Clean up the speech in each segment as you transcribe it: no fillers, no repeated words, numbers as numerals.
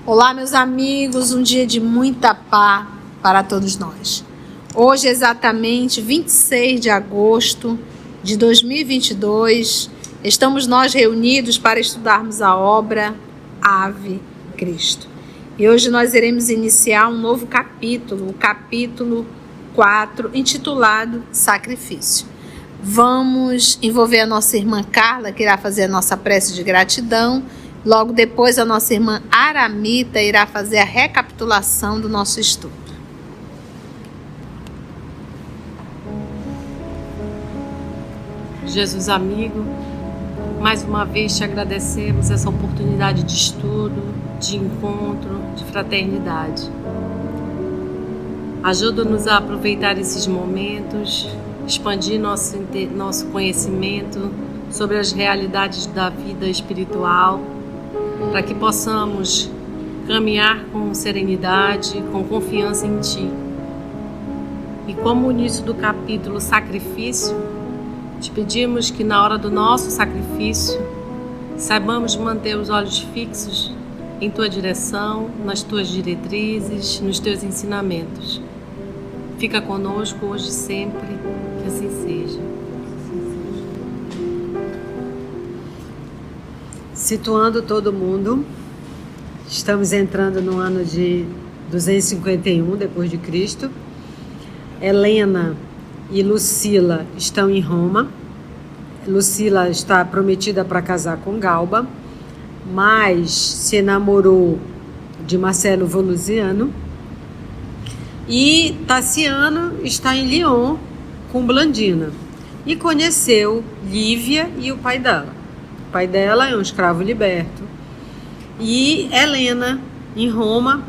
Olá, meus amigos, um dia de muita paz para todos nós. Hoje, exatamente 26 de agosto de 2022, estamos nós reunidos para estudarmos a obra Ave Cristo. E hoje nós iremos iniciar um novo capítulo, o capítulo 4, intitulado Sacrifício. Vamos envolver a nossa irmã Carla, que irá fazer a nossa prece de gratidão. Logo depois, a nossa irmã Aramita irá fazer a recapitulação do nosso estudo. Jesus amigo, mais uma vez te agradecemos essa oportunidade de estudo, de encontro, de fraternidade. Ajuda-nos a aproveitar esses momentos, expandir nosso conhecimento sobre as realidades da vida espiritual, para que possamos caminhar com serenidade, com confiança em Ti. E como o início do capítulo Sacrifício, te pedimos que na hora do nosso sacrifício, saibamos manter os olhos fixos em Tua direção, nas Tuas diretrizes, nos Teus ensinamentos. Fica conosco hoje e sempre, que assim seja. Situando todo mundo, estamos entrando no ano de 251 depois de Cristo. Helena e Lucila estão em Roma. Lucila está prometida para casar com Galba, mas se enamorou de Marcelo Volusiano. E Tassiano está em Lyon com Blandina e conheceu Lívia e o pai dela. O pai dela é um escravo liberto. E Helena, em Roma,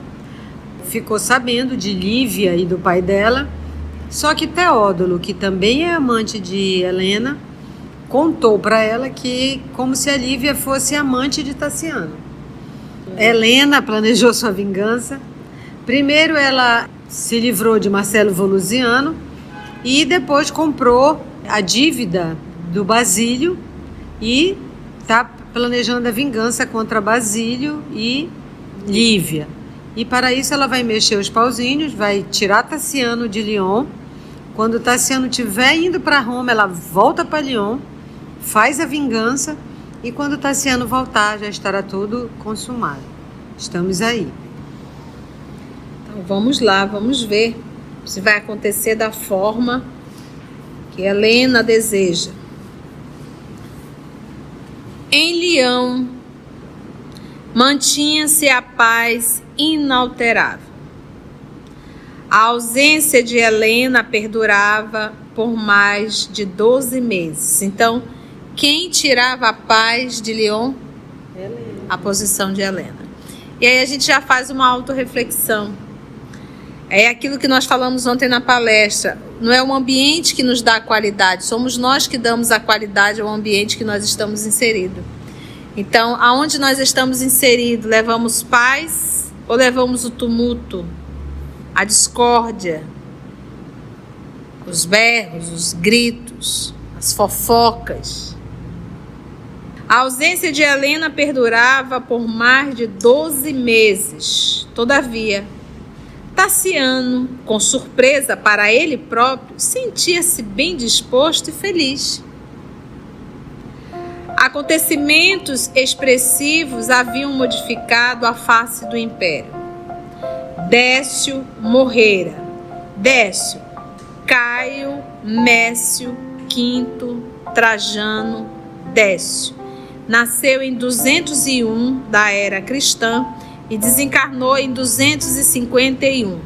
ficou sabendo de Lívia e do pai dela. Só que Teódulo, que também é amante de Helena, contou para ela que como se a Lívia fosse amante de Tassiano. Helena planejou sua vingança. Primeiro ela se livrou de Marcelo Volusiano e depois comprou a dívida do Basílio e está planejando a vingança contra Basílio e Lívia. E para isso ela vai mexer os pauzinhos, vai tirar Tassiano de Lyon. Quando Tassiano estiver indo para Roma, ela volta para Lyon, faz a vingança e quando Tassiano voltar já estará tudo consumado. Estamos aí. Então vamos lá, vamos ver se vai acontecer da forma que Helena deseja. Em Lyon, mantinha-se a paz inalterável. A ausência de Helena perdurava por mais de 12 meses. Então, quem tirava a paz de Lyon? Helena. A posição de Helena. E aí a gente já faz uma autorreflexão. É aquilo que nós falamos ontem na palestra. Não é o ambiente que nos dá a qualidade, somos nós que damos a qualidade ao ambiente que nós estamos inseridos. Então, aonde nós estamos inseridos, levamos paz ou levamos o tumulto, a discórdia, os berros, os gritos, as fofocas? A ausência de Helena perdurava por mais de 12 meses. Todavia, Tassiano, com surpresa para ele próprio, sentia-se bem disposto e feliz. Acontecimentos expressivos haviam modificado a face do império. Décio morrera. Décio, Caio, Mécio, Quinto, Trajano, Décio. Nasceu em 201 da era cristã e desencarnou em 251.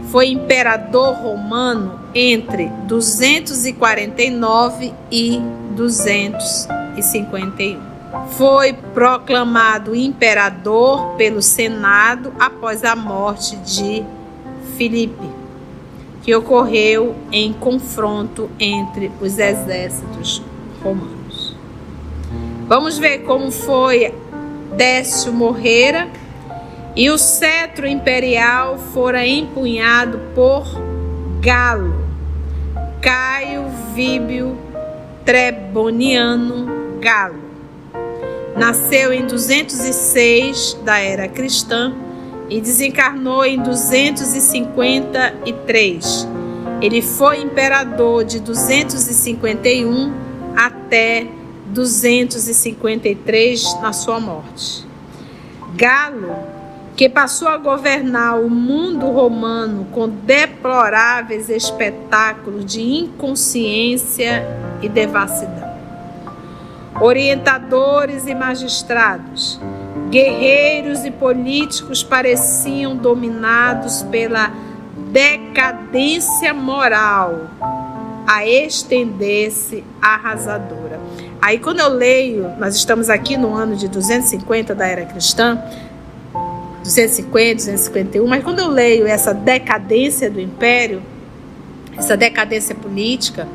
Foi imperador romano entre 249 e 251. Foi proclamado imperador pelo Senado após a morte de Filipe, que ocorreu em confronto entre os exércitos romanos. Vamos ver como foi Décio morrera. e o cetro imperial fora empunhado por Galo, Caio Víbio Treboniano Galo. Nasceu em 206 da era cristã e desencarnou em 253. Ele foi imperador de 251 até 253 na sua morte. Galo, que passou a governar o mundo romano com deploráveis espetáculos de inconsciência e devassidão. Orientadores e magistrados, guerreiros e políticos pareciam dominados pela decadência moral a estender-se arrasadora. Aí quando eu leio, nós estamos aqui no ano de 250 da era cristã, 250, 251, mas quando eu leio essa decadência do império, essa decadência política,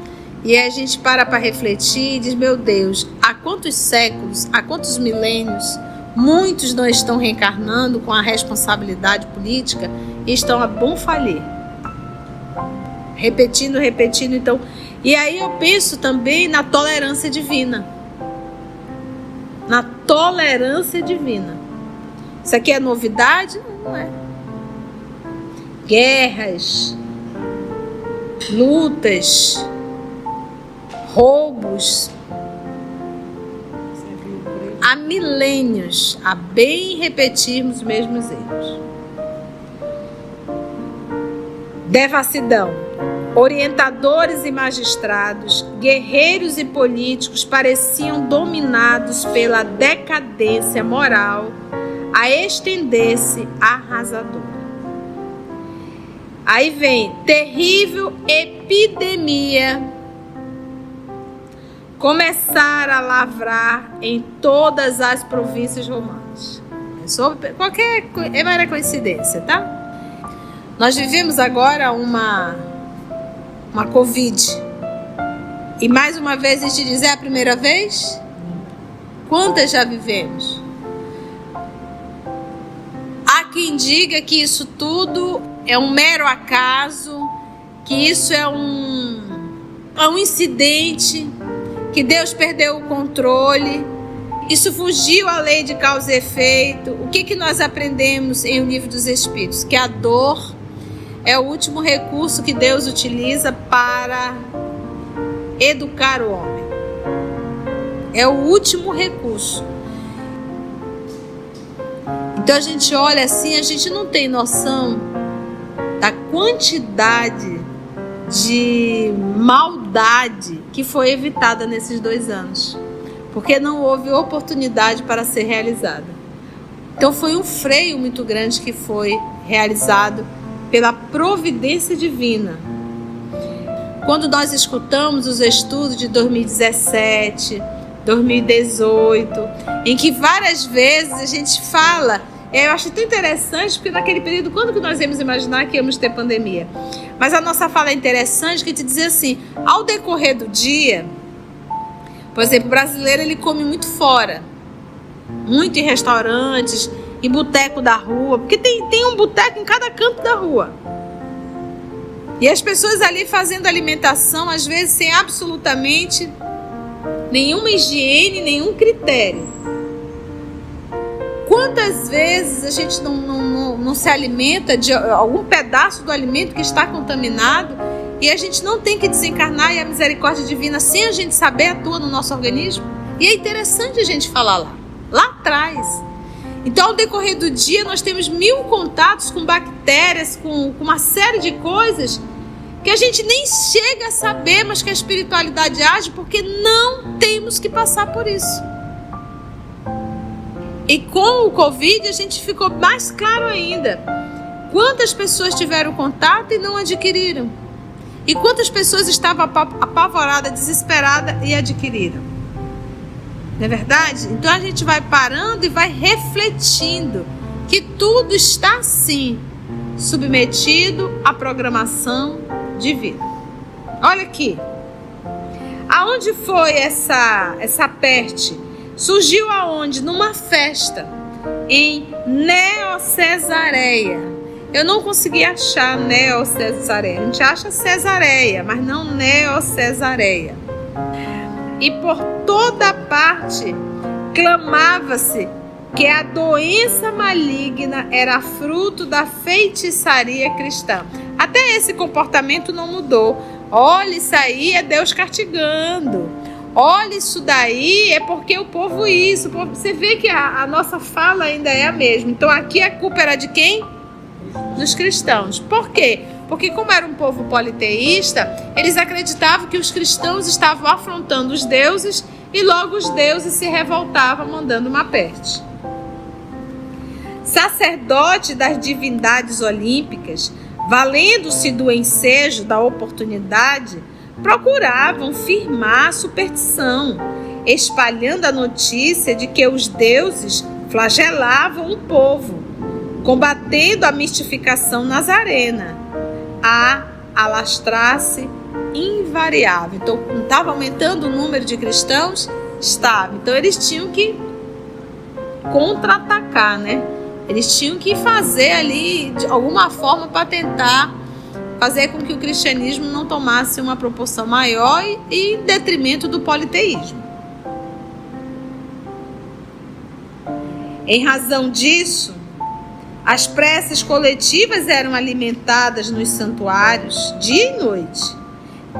e a gente para refletir e diz, meu Deus, há quantos séculos, há quantos milênios, muitos não estão reencarnando com a responsabilidade política e estão a bom falir. Repetindo, então. E aí eu penso também na tolerância divina. Na tolerância divina. Isso aqui é novidade? Não é. Guerras, lutas, roubos. Há milênios, a bem repetirmos os mesmos erros. Devassidão. Orientadores e magistrados, guerreiros e políticos pareciam dominados pela decadência moral a estender-se arrasadora. Aí vem terrível epidemia começar a lavrar em todas as províncias romanas. Qualquer é mera coincidência, tá? Nós vivemos agora uma Covid. E mais uma vez a gente diz, é a primeira vez? Quantas já vivemos? Há quem diga que isso tudo é um mero acaso, que isso é um incidente, que Deus perdeu o controle, isso fugiu à lei de causa e efeito. O que nós aprendemos em O Livro dos Espíritos? Que a dor é o último recurso que Deus utiliza para educar o homem. É o último recurso. Então a gente olha assim, a gente não tem noção da quantidade de maldade que foi evitada nesses 2 anos. Porque não houve oportunidade para ser realizada. Então foi um freio muito grande que foi realizado pela providência divina. Quando nós escutamos os estudos de 2017, 2018, em que várias vezes a gente fala, eu acho tão interessante, porque naquele período, quando que nós íamos imaginar que íamos ter pandemia? Mas a nossa fala é interessante, que te diz assim, ao decorrer do dia, por exemplo, o brasileiro ele come muito fora, muito em restaurantes, em boteco da rua, porque tem um boteco em cada canto da rua. E as pessoas ali fazendo alimentação, às vezes sem absolutamente nenhuma higiene, nenhum critério. Quantas vezes a gente não se alimenta de algum pedaço do alimento que está contaminado e a gente não tem que desencarnar e a misericórdia divina, sem a gente saber, atua no nosso organismo? E é interessante a gente falar lá atrás. Então, ao decorrer do dia, nós temos 1000 contatos com bactérias, com uma série de coisas que a gente nem chega a saber, mas que a espiritualidade age, porque não temos que passar por isso. E com o Covid, a gente ficou mais claro ainda. Quantas pessoas tiveram contato e não adquiriram? E quantas pessoas estavam apavoradas, desesperadas e adquiriram? Não é verdade? Então a gente vai parando e vai refletindo que tudo está sim submetido à programação divina. Olha aqui. Aonde foi essa peste? Surgiu aonde? Numa festa. em Neocesareia. Eu não consegui achar Neocesareia. A gente acha Cesareia, mas não Neocesareia. E por toda parte clamava-se que a doença maligna era fruto da feitiçaria cristã. Até esse comportamento não mudou. Olha, isso aí é Deus castigando. Olha, isso daí é porque o povo isso. Você vê que a nossa fala ainda é a mesma. Então aqui a culpa era de quem? Dos cristãos. Por quê? Porque como era um povo politeísta, eles acreditavam que os cristãos estavam afrontando os deuses e logo os deuses se revoltavam mandando uma peste. Sacerdote das divindades olímpicas, valendo-se do ensejo da oportunidade, procuravam firmar a superstição, espalhando a notícia de que os deuses flagelavam o povo, combatendo a mistificação nazarena, a alastrar-se invariável. Então, não estava aumentando o número de cristãos? Estava. Então, eles tinham que contra-atacar, né? Eles tinham que fazer ali, de alguma forma, para tentar fazer com que o cristianismo não tomasse uma proporção maior e em detrimento do politeísmo. Em razão disso, as preces coletivas eram alimentadas nos santuários dia e noite.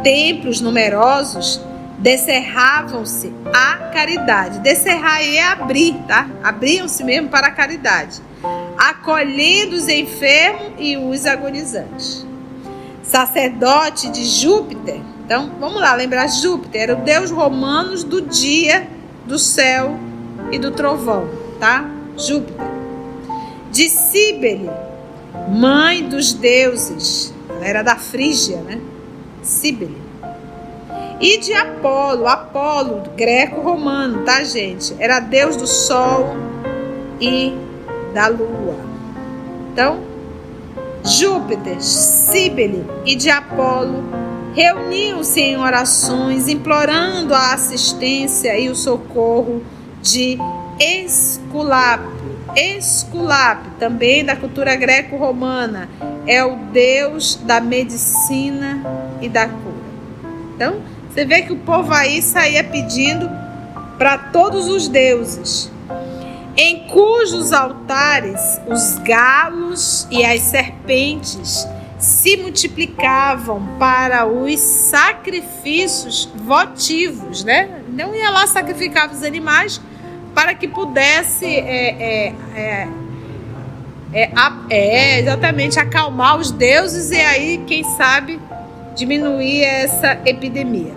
Templos numerosos descerravam-se à caridade. Descerrar aí é abrir, tá? Abriam-se mesmo para a caridade, acolhendo os enfermos e os agonizantes. Sacerdote de Júpiter. Então, vamos lá, lembrar Júpiter era o deus romano do dia, do céu e do trovão, tá? Júpiter. De Cíbele, mãe dos deuses. Ela era da Frígia, né? Cíbele. E de Apolo, Apolo, greco-romano, tá, gente? Era deus do sol e da lua. Então, Júpiter, Cíbele e de Apolo reuniam-se em orações, implorando a assistência e o socorro de Esculápio. Esculápio, também da cultura greco-romana, é o deus da medicina e da cura. Então, você vê que o povo aí saía pedindo para todos os deuses, em cujos altares os galos e as serpentes se multiplicavam para os sacrifícios votivos, né? Não ia lá sacrificar os animais para que pudesse exatamente acalmar os deuses e aí, quem sabe, diminuir essa epidemia.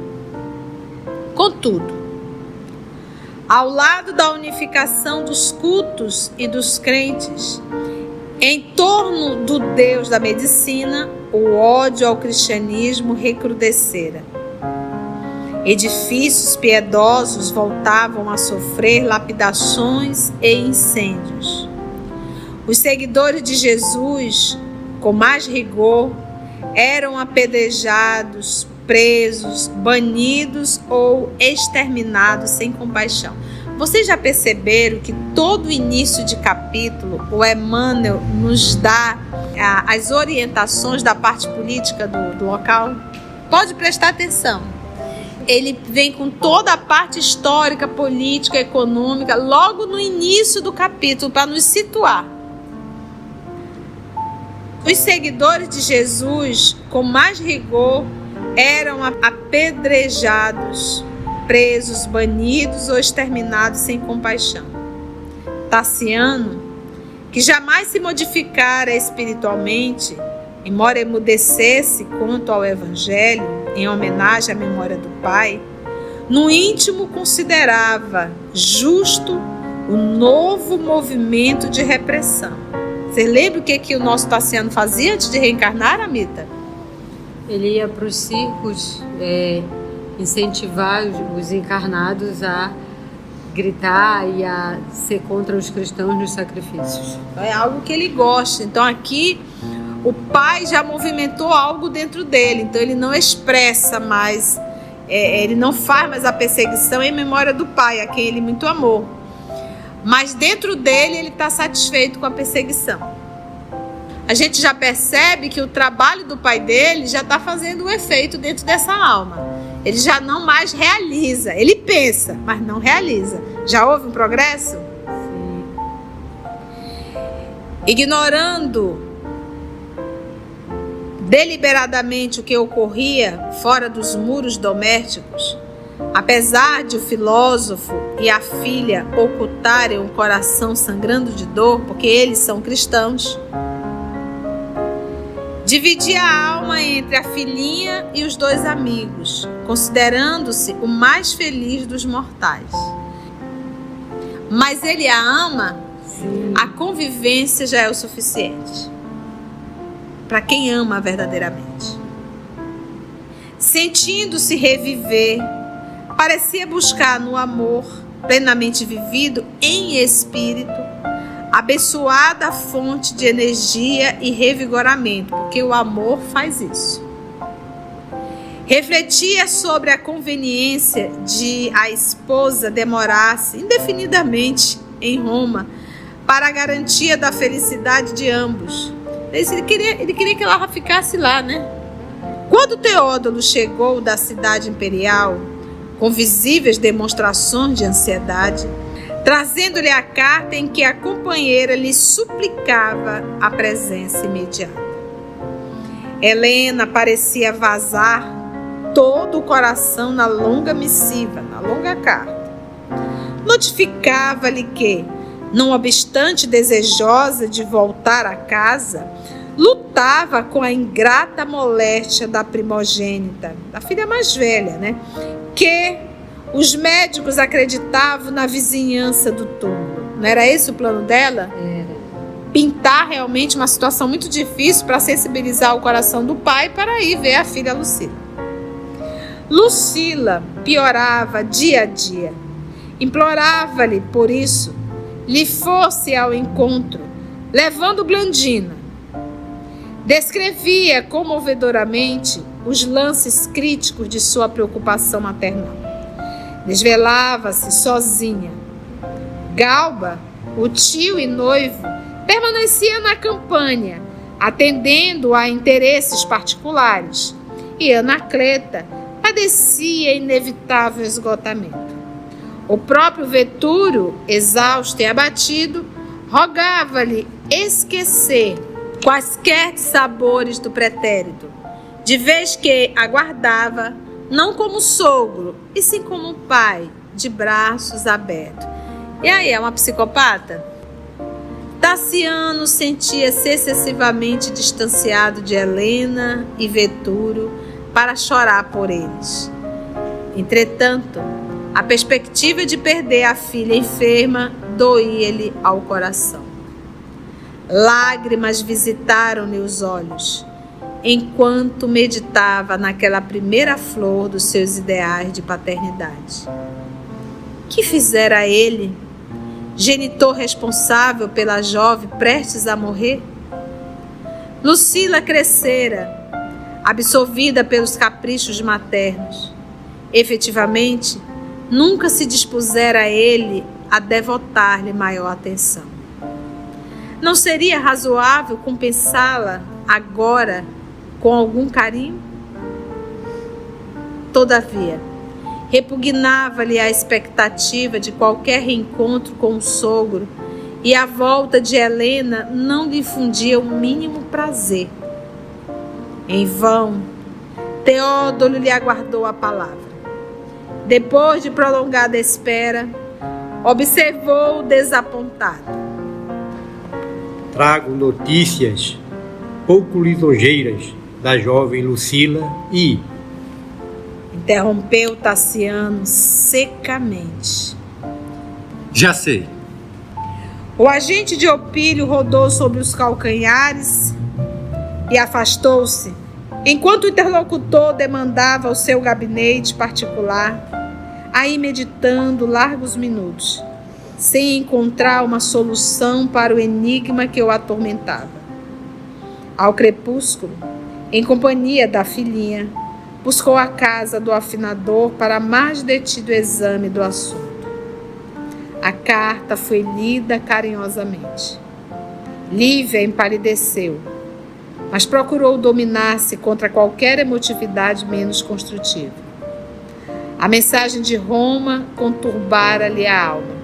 Contudo, ao lado da unificação dos cultos e dos crentes, em torno do Deus da medicina, o ódio ao cristianismo recrudescera. Edifícios piedosos voltavam a sofrer lapidações e incêndios. Os seguidores de Jesus, com mais rigor, eram apedrejados, presos, banidos ou exterminados sem compaixão. Vocês já perceberam que todo início de capítulo o Emmanuel nos dá as orientações da parte política do local? Pode prestar atenção. Ele vem com toda a parte histórica, política, econômica, logo no início do capítulo, para nos situar. Os seguidores de Jesus, com mais rigor, eram apedrejados, presos, banidos ou exterminados sem compaixão. Tassiano, que jamais se modificara espiritualmente, embora emudecesse quanto ao Evangelho, em homenagem à memória do Pai, no íntimo considerava justo o novo movimento de repressão. Você lembra o que o nosso Tassiano fazia antes de reencarnar, Amita? Ele ia para os circos incentivar os encarnados a gritar e a ser contra os cristãos nos sacrifícios. É algo que ele gosta. Então aqui o pai já movimentou algo dentro dele. Então ele não expressa mais, ele não faz mais a perseguição em memória do pai, a quem ele muito amou. mas dentro dele ele está satisfeito com a perseguição. A gente já percebe que o trabalho do pai dele já está fazendo um efeito dentro dessa alma. Ele já não mais realiza. Ele pensa, mas não realiza. Já houve um progresso? Sim. Ignorando deliberadamente o que ocorria fora dos muros domésticos, apesar de o filósofo e a filha ocultarem o coração sangrando de dor, porque eles são cristãos, dividia a alma entre a filhinha e os dois amigos, considerando-se o mais feliz dos mortais. Mas ele a ama, Sim. a convivência já é o suficiente. Para quem ama verdadeiramente. Sentindo-se reviver, parecia buscar no amor plenamente vivido em espírito abençoada fonte de energia e revigoramento, porque o amor faz isso. Refletia sobre a conveniência de a esposa demorar-se indefinidamente em Roma para a garantia da felicidade de ambos. Ele queria que ela ficasse lá, né? Quando Teódulo chegou da cidade imperial, com visíveis demonstrações de ansiedade, trazendo-lhe a carta em que a companheira lhe suplicava a presença imediata. Helena parecia vazar todo o coração na longa missiva, na longa carta. Notificava-lhe que, não obstante desejosa de voltar a casa, lutava com a ingrata moléstia da primogênita, da filha mais velha, né? Que os médicos acreditavam na vizinhança do túmulo. Não era esse o plano dela? Era. Pintar realmente uma situação muito difícil para sensibilizar o coração do pai para ir ver a filha Lucila. Lucila piorava dia a dia. Implorava-lhe, por isso, lhe fosse ao encontro, levando Blandina. Descrevia comovedoramente os lances críticos de sua preocupação maternal. Desvelava-se sozinha. Galba, o tio e noivo, permanecia na campanha, atendendo a interesses particulares, e Anacleta padecia inevitável esgotamento. O próprio Vetúrio, exausto e abatido, rogava-lhe esquecer quaisquer sabores do pretérito, de vez que aguardava, não como sogro, e sim como pai, de braços abertos. E aí, é uma psicopata? Tassiano sentia-se excessivamente distanciado de Helena e Vetúrio para chorar por eles. Entretanto, a perspectiva de perder a filha enferma doía-lhe ao coração. Lágrimas visitaram-lhe os olhos, enquanto meditava naquela primeira flor dos seus ideais de paternidade. Que fizera ele, genitor responsável pela jovem prestes a morrer? Lucila crescera, absorvida pelos caprichos maternos. Efetivamente, nunca se dispusera ele a devotar-lhe maior atenção. Não seria razoável compensá-la agora com algum carinho? Todavia, repugnava-lhe a expectativa de qualquer reencontro com o sogro, e a volta de Helena não lhe infundia o mínimo prazer. Em vão, Teódulo lhe aguardou a palavra. Depois de prolongada espera, observou-o desapontado. Trago notícias pouco lisonjeiras da jovem Lucila e... Interrompeu Tassiano secamente. Já sei. O agente de Opílio rodou sobre os calcanhares e afastou-se, enquanto o interlocutor demandava ao seu gabinete particular, aí meditando largos minutos, sem encontrar uma solução para o enigma que o atormentava. Ao crepúsculo, em companhia da filhinha, buscou a casa do afinador para mais detido exame do assunto. A carta foi lida carinhosamente. Lívia empalideceu, mas procurou dominar-se contra qualquer emotividade menos construtiva. A mensagem de Roma conturbara-lhe a alma.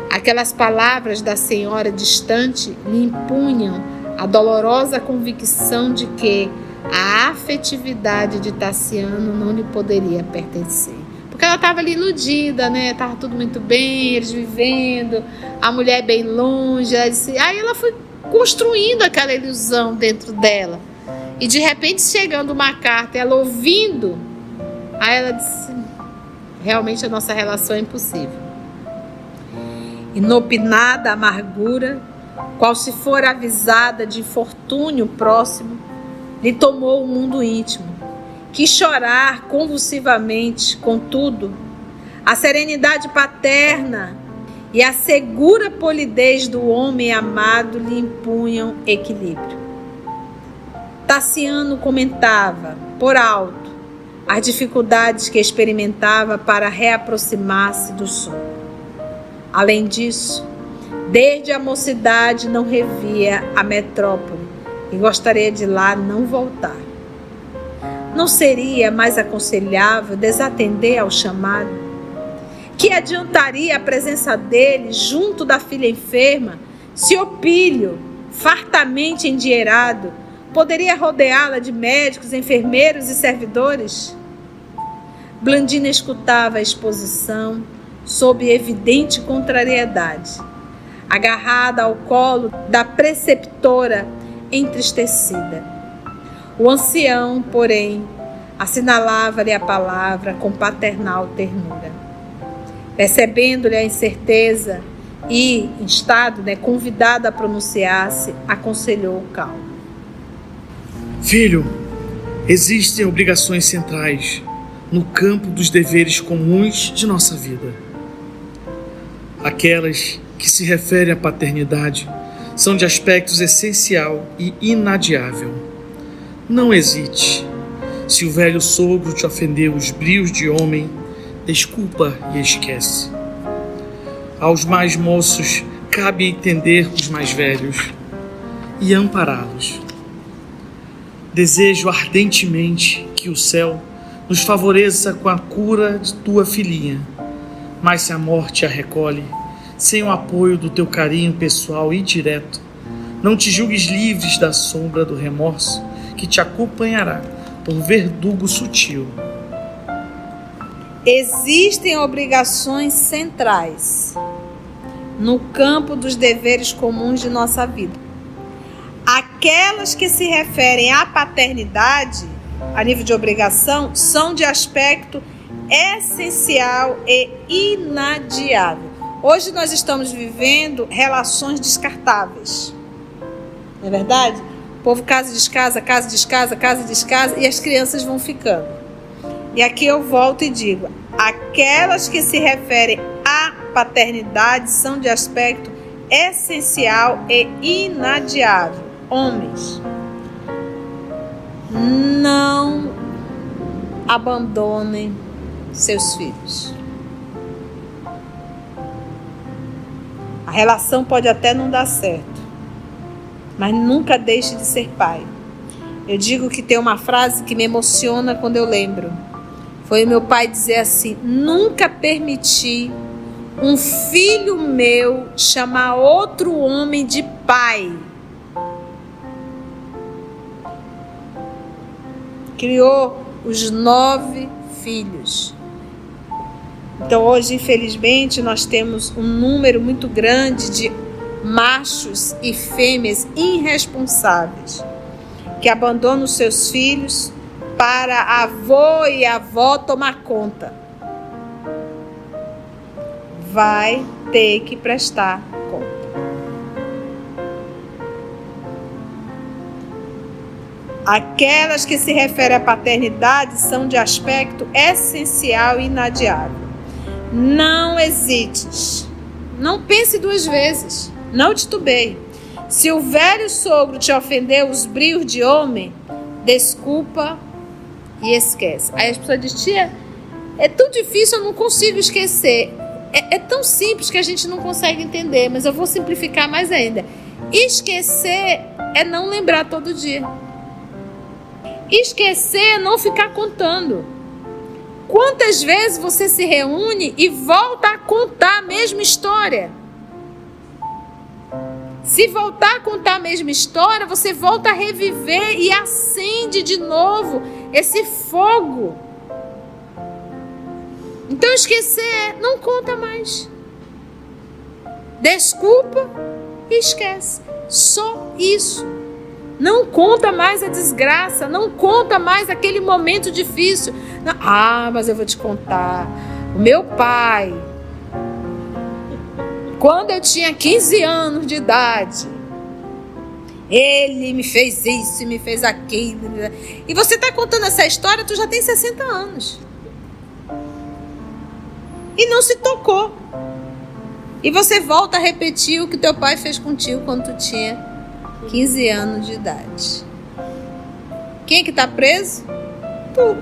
Aquelas palavras da senhora distante lhe impunham a dolorosa convicção de que a afetividade de Tassiano não lhe poderia pertencer. Porque ela estava ali iludida, né? Estava tudo muito bem, eles vivendo, a mulher bem longe. Aí ela foi construindo aquela ilusão dentro dela. E de repente, chegando uma carta, ela ouvindo, aí ela disse: realmente a nossa relação é impossível. Inopinada a amargura, qual se for avisada de infortúnio próximo, lhe tomou o mundo íntimo. Quis chorar convulsivamente, contudo, a serenidade paterna e a segura polidez do homem amado lhe impunham equilíbrio. Tassiano comentava, por alto, as dificuldades que experimentava para reaproximar-se do sonho. Além disso, desde a mocidade não revia a metrópole e gostaria de lá não voltar. Não seria mais aconselhável desatender ao chamado? Que adiantaria a presença dele junto da filha enferma, se Opílio, fartamente endinheirado, poderia rodeá-la de médicos, enfermeiros e servidores? Blandina escutava a exposição sob evidente contrariedade, agarrada ao colo da preceptora entristecida. O ancião, porém, assinalava-lhe a palavra com paternal ternura. Percebendo-lhe a incerteza e, em estado, convidado a pronunciar-se, aconselhou calmo. Filho, existem obrigações centrais no campo dos deveres comuns de nossa vida. Aquelas que se referem à paternidade são de aspectos essencial e inadiável. Não hesite. Se o velho sogro te ofendeu os brios de homem, desculpa e esquece. Aos mais moços cabe entender os mais velhos e ampará-los. Desejo ardentemente que o céu nos favoreça com a cura de tua filhinha, mas se a morte a recolhe, sem o apoio do teu carinho pessoal e direto, não te julgues livres da sombra do remorso que te acompanhará por verdugo sutil. Existem obrigações centrais no campo dos deveres comuns de nossa vida. Aquelas que se referem à paternidade, a nível de obrigação, são de aspecto essencial e inadiável. Hoje nós estamos vivendo relações descartáveis. Não é verdade? O povo casa descasa, casa descasa, casa descasa e as crianças vão ficando. E aqui eu volto e digo, aquelas que se referem à paternidade são de aspecto essencial e inadiável. Homens, não abandonem seus filhos. A relação pode até não dar certo, mas nunca deixe de ser pai. Eu digo que tem uma frase que me emociona quando eu lembro. Foi o meu pai dizer assim: nunca permiti um filho meu chamar outro homem de pai. Criou os 9 filhos. Então hoje, infelizmente, nós temos um número muito grande de machos e fêmeas irresponsáveis que abandonam os seus filhos para avô e avó tomar conta. Vai ter que prestar conta. Aquelas que se referem à paternidade são de aspecto essencial e inadiável. Não hesites. Não pense 2 vezes. Não titubeie. Se o velho sogro te ofendeu os brios de homem, desculpa e esquece. Aí as pessoas dizem: tia, é tão difícil, eu não consigo esquecer. é tão simples que a gente não consegue entender, mas eu vou simplificar mais ainda. Esquecer é não lembrar todo dia. Esquecer é não ficar contando. Quantas vezes você se reúne e volta a contar a mesma história? Se voltar a contar a mesma história, você volta a reviver e acende de novo esse fogo. Então esquecer, não conta mais. Desculpa e esquece. Só isso. Não conta mais a desgraça, não conta mais aquele momento difícil. Não, mas eu vou te contar. O meu pai, quando eu tinha 15 anos de idade, ele me fez isso, me fez aquilo. E você está contando essa história, tu já tem 60 anos. E não se tocou. E você volta a repetir o que teu pai fez contigo quando tu tinha 15 anos de idade. Quem é que está preso? Tu.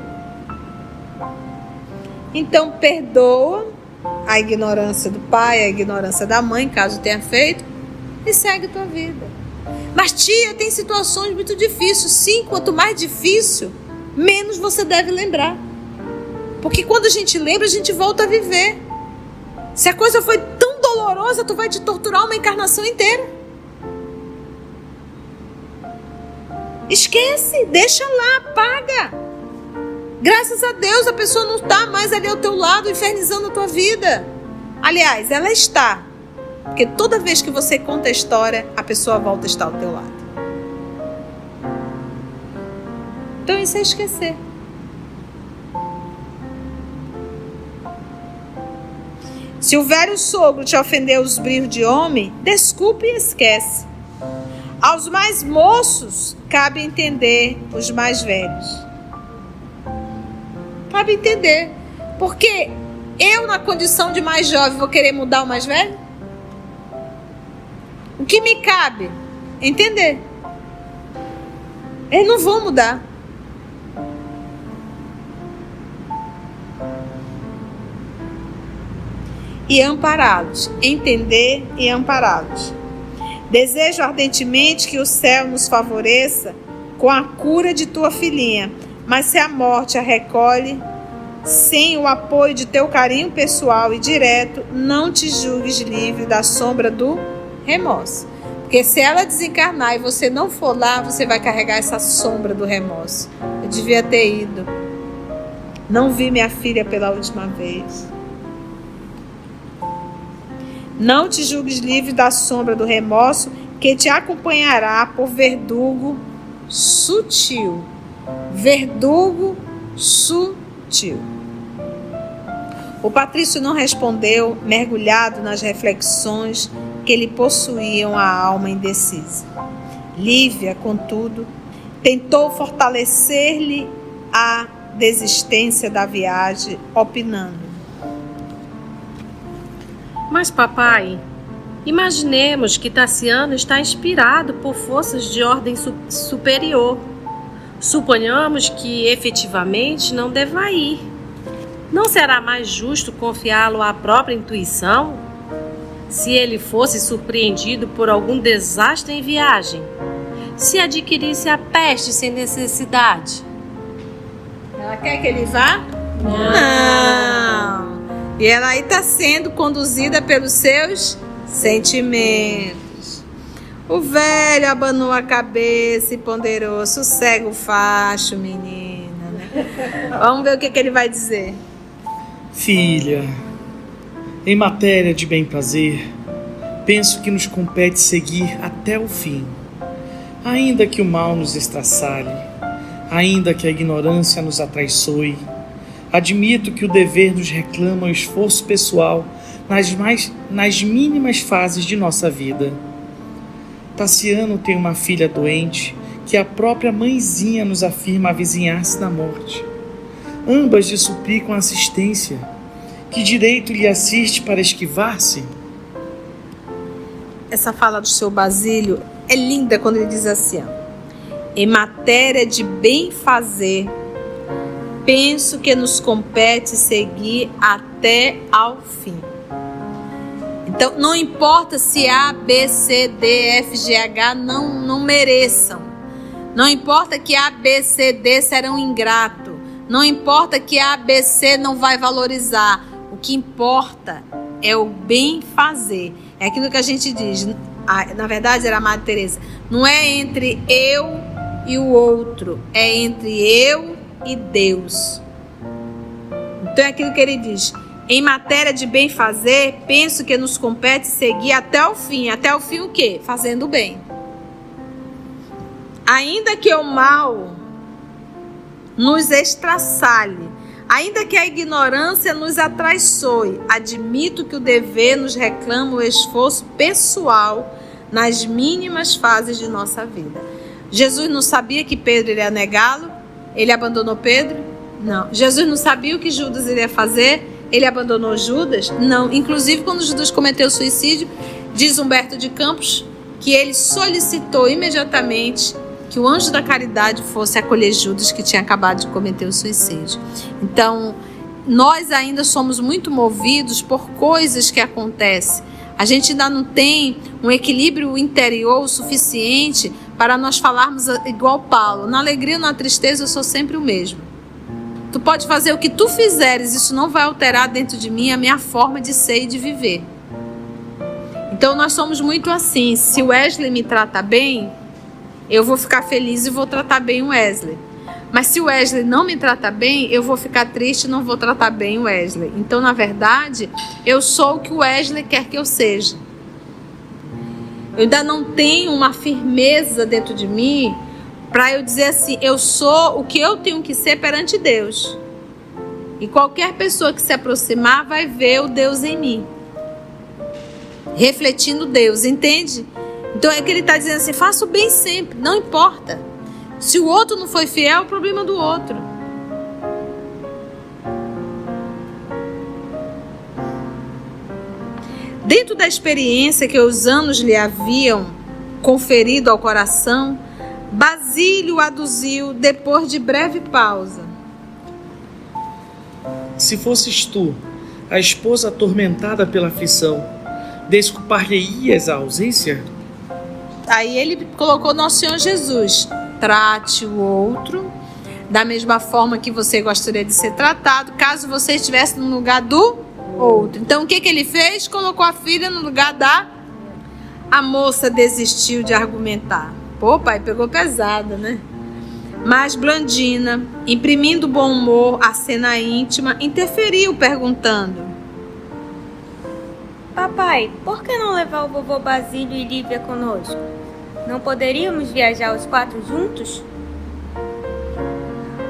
Então perdoa a ignorância do pai, a ignorância da mãe, caso tenha feito, e segue tua vida. Mas tia, tem situações muito difíceis. Sim, quanto mais difícil, menos você deve lembrar. Porque quando a gente lembra, a gente volta a viver. Se a coisa foi tão dolorosa, tu vai te torturar uma encarnação inteira. Esquece, deixa lá, apaga. Graças a Deus a pessoa não está mais ali ao teu lado, infernizando a tua vida. Aliás, ela está. Porque toda vez que você conta a história, a pessoa volta a estar ao teu lado. Então isso é esquecer. Se o velho sogro te ofendeu os brios de homem, desculpe e esquece. Aos mais moços, cabe entender os mais velhos. Cabe entender. Porque eu, na condição de mais jovem, vou querer mudar o mais velho? O que me cabe? Entender. Eles não vão mudar. E ampará-los. Entender e ampará-los. Desejo ardentemente que o céu nos favoreça com a cura de tua filhinha, mas se a morte a recolhe, sem o apoio de teu carinho pessoal e direto, não te julgues livre da sombra do remorso. Porque se ela desencarnar e você não for lá, você vai carregar essa sombra do remorso. Eu devia ter ido. Não vi minha filha pela última vez. Não te julgues livre da sombra do remorso, que te acompanhará por verdugo sutil. Verdugo sutil. O patrício não respondeu, mergulhado nas reflexões que lhe possuíam a alma indecisa. Lívia, contudo, tentou fortalecer-lhe a desistência da viagem, opinando: Mas, papai, imaginemos que Tassiano está inspirado por forças de ordem superior. Suponhamos que efetivamente não deva ir. Não será mais justo confiá-lo à própria intuição? Se ele fosse surpreendido por algum desastre em viagem, se adquirisse a peste sem necessidade. Ela quer que ele vá? Não. E ela aí está sendo conduzida pelos seus sentimentos. O velho abanou a cabeça e ponderou: sossega o facho, menina, né? Vamos ver o que ele vai dizer. Filha, em matéria de bem-prazer, penso que nos compete seguir até o fim. Ainda que o mal nos estraçalhe, ainda que a ignorância nos atraiçoe, admito que o dever nos reclama o esforço pessoal nas mínimas fases de nossa vida. Tassiano tem uma filha doente que a própria mãezinha nos afirma avizinhar-se da morte. Ambas lhe suplicam assistência. Que direito lhe assiste para esquivar-se? Essa fala do seu Basílio é linda quando ele diz assim: em matéria de bem fazer, penso que nos compete seguir até ao fim. Então, não importa se A, B, C, D, F, G, H não mereçam. Não importa que A, B, C, D serão ingratos. Não importa que A, B, C não vai valorizar. O que importa é o bem fazer. É aquilo que a gente diz. Na verdade, era a Madre Teresa. Não é entre eu e o outro. É entre eu e Deus. Então é aquilo que ele diz. Em matéria de bem fazer, penso que nos compete seguir até o fim. Até o fim o quê? Fazendo o bem. Ainda que o mal nos estraçalhe, ainda que a ignorância nos atraiçoe, admito que o dever nos reclama o esforço pessoal nas mínimas fases de nossa vida. Jesus não sabia que Pedro iria negá-lo? Ele abandonou Pedro? Não. Jesus não sabia o que Judas iria fazer? Ele abandonou Judas? Não. Inclusive, quando Judas cometeu suicídio, diz Humberto de Campos que ele solicitou imediatamente que o anjo da caridade fosse acolher Judas, que tinha acabado de cometer o suicídio. Então, nós ainda somos muito movidos por coisas que acontecem. A gente ainda não tem um equilíbrio interior suficiente para nós falarmos igual Paulo. Na alegria ou na tristeza eu sou sempre o mesmo. Tu pode fazer o que tu fizeres, isso não vai alterar dentro de mim a minha forma de ser e de viver. Então nós somos muito assim. Se o Wesley me trata bem, eu vou ficar feliz e vou tratar bem o Wesley. Mas se o Wesley não me trata bem, eu vou ficar triste e não vou tratar bem o Wesley. Então, na verdade, eu sou o que o Wesley quer que eu seja. Eu ainda não tenho uma firmeza dentro de mim para eu dizer assim, eu sou o que eu tenho que ser perante Deus. E qualquer pessoa que se aproximar vai ver o Deus em mim. Refletindo Deus, entende? Então é que ele está dizendo assim, faça o bem sempre, não importa. Se o outro não foi fiel, é o problema do outro. Dentro da experiência que os anos lhe haviam conferido ao coração, Basílio aduziu depois de breve pausa. Se fosses tu, a esposa atormentada pela aflição, desculpar-lhe-ias a ausência? Aí ele colocou Nosso Senhor Jesus. Trate o outro da mesma forma que você gostaria de ser tratado, caso você estivesse no lugar do outro. Então o que ele fez? Colocou a filha no lugar da... A moça desistiu de argumentar. Pô, pai, pegou pesada, né? Mas Blandina, imprimindo bom humor à cena íntima, interferiu perguntando: Papai, por que não levar o vovô Basílio e Lívia conosco? Não poderíamos viajar os 4 juntos?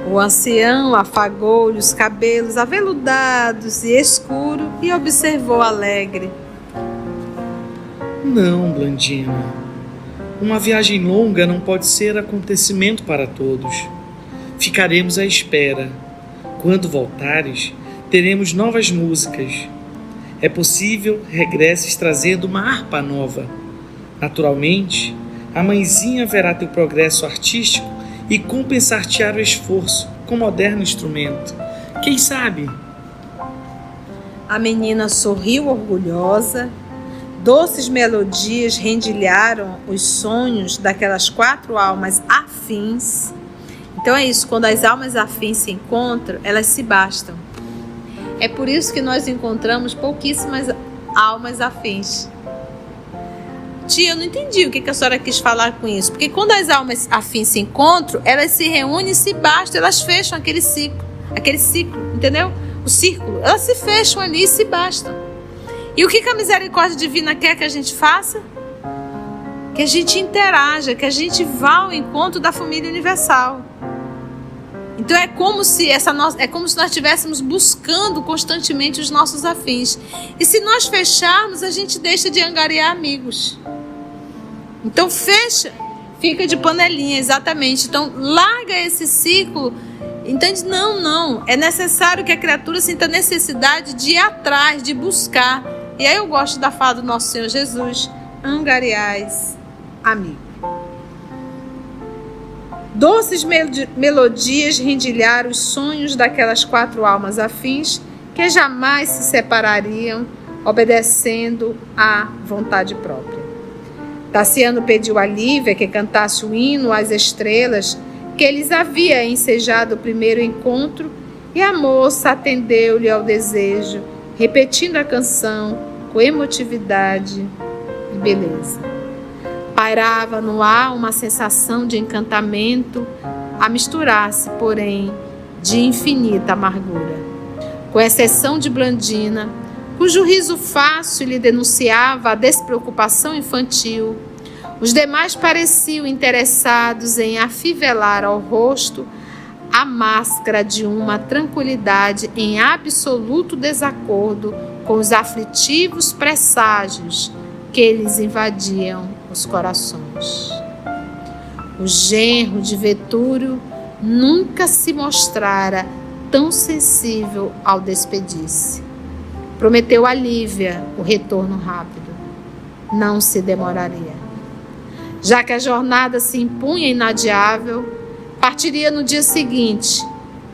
O ancião afagou-lhe os cabelos aveludados e escuros e observou alegre: Não, Blandina. Uma viagem longa não pode ser acontecimento para todos. Ficaremos à espera. Quando voltares, teremos novas músicas. É possível regresses trazendo uma harpa nova. Naturalmente, a mãezinha verá teu progresso artístico e compensar-te-á o esforço com moderno instrumento. Quem sabe? A menina sorriu orgulhosa. Doces melodias rendilharam os sonhos daquelas 4 almas afins. Então é isso, quando as almas afins se encontram, elas se bastam. É por isso que nós encontramos pouquíssimas almas afins. Tia, eu não entendi o que a senhora quis falar com isso. Porque quando as almas afins se encontram, elas se reúnem e se bastam, elas fecham aquele ciclo, entendeu? O círculo, elas se fecham ali e se bastam. E o que a misericórdia divina quer que a gente faça? Que a gente interaja, que a gente vá ao encontro da família universal. Então é como se nós estivéssemos buscando constantemente os nossos afins. E se nós fecharmos, a gente deixa de angariar amigos. Então fecha, fica de panelinha, exatamente. Então larga esse ciclo. Entende? Não. É necessário que a criatura sinta necessidade de ir atrás, de buscar. E aí eu gosto da fala do Nosso Senhor Jesus: angariais amigo. Doces melodias rendilharam os sonhos daquelas 4 almas afins que jamais se separariam obedecendo à vontade própria. Tassiano pediu a Lívia que cantasse o hino às estrelas que lhes havia ensejado o primeiro encontro, e a moça atendeu-lhe ao desejo, repetindo a canção com emotividade e beleza. Pairava no ar uma sensação de encantamento, a misturar-se, porém, de infinita amargura. Com exceção de Blandina, cujo riso fácil lhe denunciava a despreocupação infantil, os demais pareciam interessados em afivelar ao rosto a máscara de uma tranquilidade em absoluto desacordo com os aflitivos presságios que lhes invadiam os corações. O genro de Vetúrio nunca se mostrara tão sensível ao despedir-se. Prometeu a Lívia o retorno rápido. Não se demoraria. Já que a jornada se impunha inadiável, partiria no dia seguinte,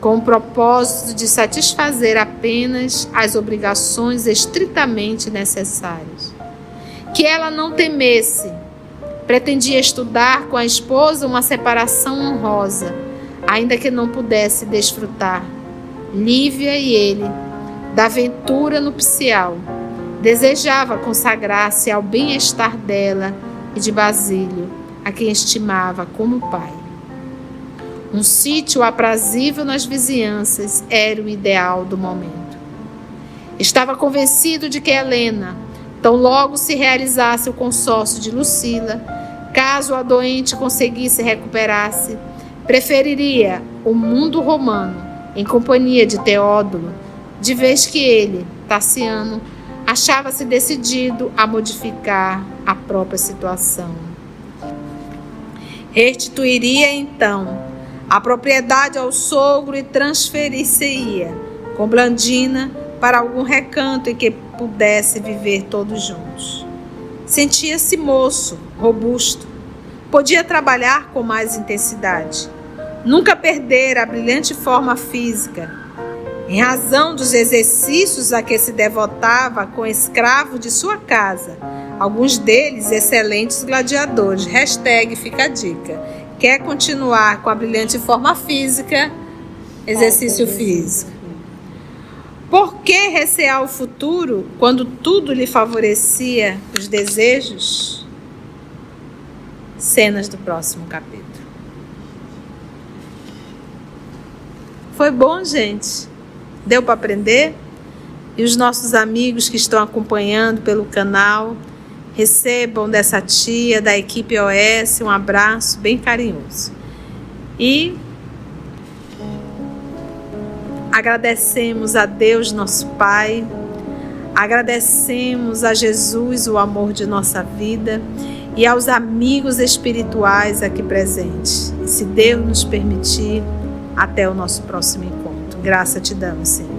com o propósito de satisfazer apenas as obrigações estritamente necessárias. Que ela não temesse. Pretendia estudar com a esposa uma separação honrosa, ainda que não pudesse desfrutar, Lívia e ele, da aventura nupcial. Desejava consagrar-se ao bem-estar dela e de Basílio, a quem estimava como pai. Um sítio aprazível nas vizinhanças era o ideal do momento. Estava convencido de que Helena, tão logo se realizasse o consórcio de Lucila, caso a doente conseguisse recuperar-se, preferiria o mundo romano em companhia de Teódulo, de vez que ele, Tassiano, achava-se decidido a modificar a própria situação. Restituiria então a propriedade ao sogro e transferir-se-ia com Blandina para algum recanto em que pudesse viver todos juntos. Sentia-se moço, robusto, podia trabalhar com mais intensidade. Nunca perdera a brilhante forma física, em razão dos exercícios a que se devotava com escravos de sua casa, alguns deles excelentes gladiadores. Fica a dica. Quer continuar com a brilhante forma física? Exercício físico. Por que recear o futuro quando tudo lhe favorecia os desejos? Cenas do próximo capítulo. Foi bom, gente? Deu para aprender? E os nossos amigos que estão acompanhando pelo canal, recebam dessa tia, da equipe OS, um abraço bem carinhoso. E agradecemos a Deus, nosso Pai, agradecemos a Jesus, o amor de nossa vida, e aos amigos espirituais aqui presentes. E se Deus nos permitir, até o nosso próximo encontro. Graça te damos, Senhor.